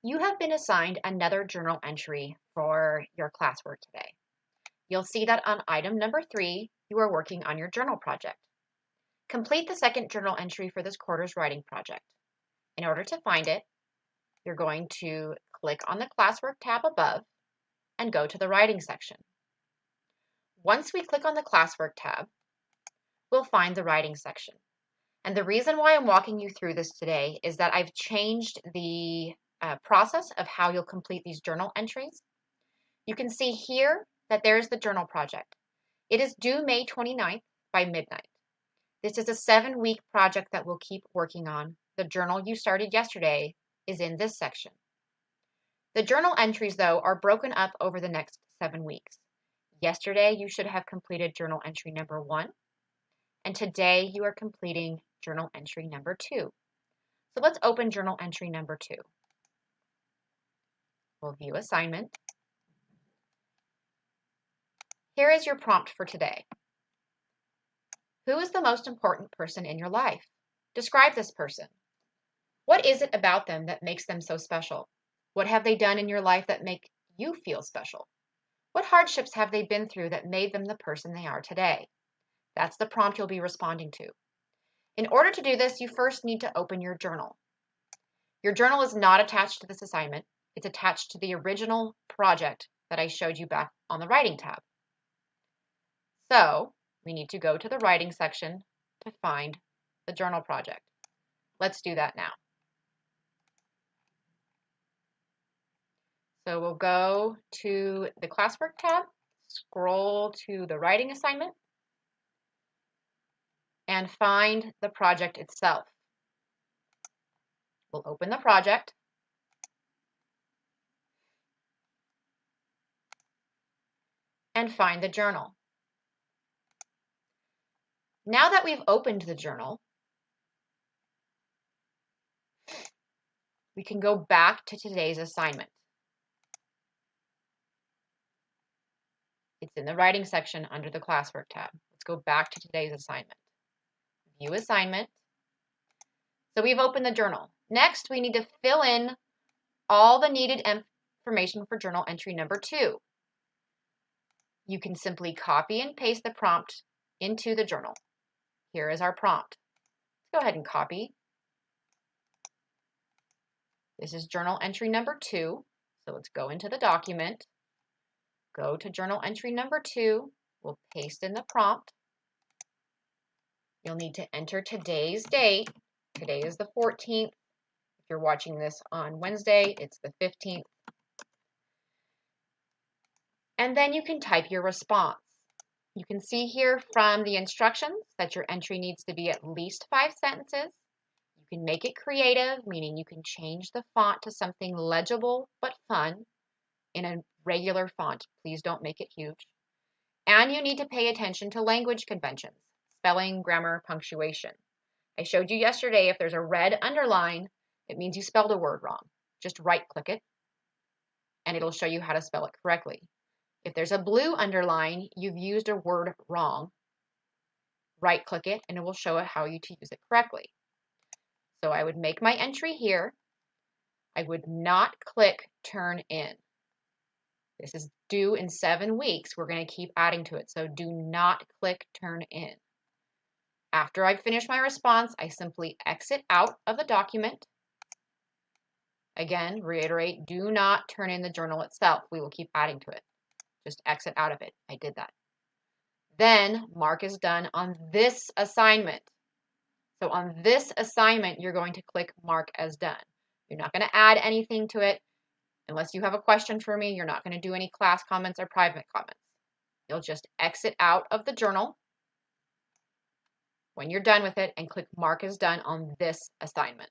You have been assigned another journal entry for your classwork today. You'll see that on item number 3, you are working on your journal project. Complete the second journal entry for this quarter's writing project. In order to find it, you're going to click on the classwork tab above and go to the writing section. Once we click on the classwork tab, we'll find the writing section. And the reason why I'm walking you through this today is that I've changed the process of how you'll complete these journal entries. You can see here that there's the journal project. It is due May 29th by midnight. This is a 7-week project that we'll keep working on. The journal you started yesterday is in this section. The journal entries, though, are broken up over the next 7 weeks. Yesterday, you should have completed journal entry number 1, and today you are completing journal entry number 2. So let's open journal entry number 2. We'll view assignment. Here is your prompt for today. Who is the most important person in your life? Describe this person. What is it about them that makes them so special? What have they done in your life that make you feel special? What hardships have they been through that made them the person they are today? That's the prompt you'll be responding to. In order to do this, you first need to open your journal. Your journal is not attached to this assignment. It's attached to the original project that I showed you back on the writing tab. So we need to go to the writing section to find the journal project. Let's do that now. So we'll go to the classwork tab, scroll to the writing assignment, and find the project itself. We'll open the project. And find the journal. Now that we've opened the journal, we can go back to today's assignment. It's in the writing section under the classwork tab. Let's go back to today's assignment. View assignment. So we've opened the journal. Next, we need to fill in all the needed information for journal entry number 2. You can simply copy and paste the prompt into the journal. Here is our prompt. Let's go ahead and copy. This is journal entry number 2. So let's go into the document. Go to journal entry number 2. We'll paste in the prompt. You'll need to enter today's date. Today is the 14th. If you're watching this on Wednesday, it's the 15th. And then you can type your response. You can see here from the instructions that your entry needs to be at least 5 sentences. You can make it creative, meaning you can change the font to something legible but fun in a regular font. Please don't make it huge. And you need to pay attention to language conventions, spelling, grammar, punctuation. I showed you yesterday if there's a red underline, it means you spelled a word wrong. Just right-click it, and it'll show you how to spell it correctly. If there's a blue underline, you've used a word wrong. Right-click it, and it will show how you to use it correctly. So I would make my entry here. I would not click Turn In. This is due in 7 weeks. We're going to keep adding to it, so do not click Turn In. After I finish my response, I simply exit out of the document. Again, reiterate, do not turn in the journal itself. We will keep adding to it. Just exit out of it. I did that. Then mark as done on this assignment. So on this assignment, you're going to click Mark as Done. You're not going to add anything to it. Unless you have a question for me, you're not going to do any class comments or private comments. You'll just exit out of the journal when you're done with it and click Mark as Done on this assignment.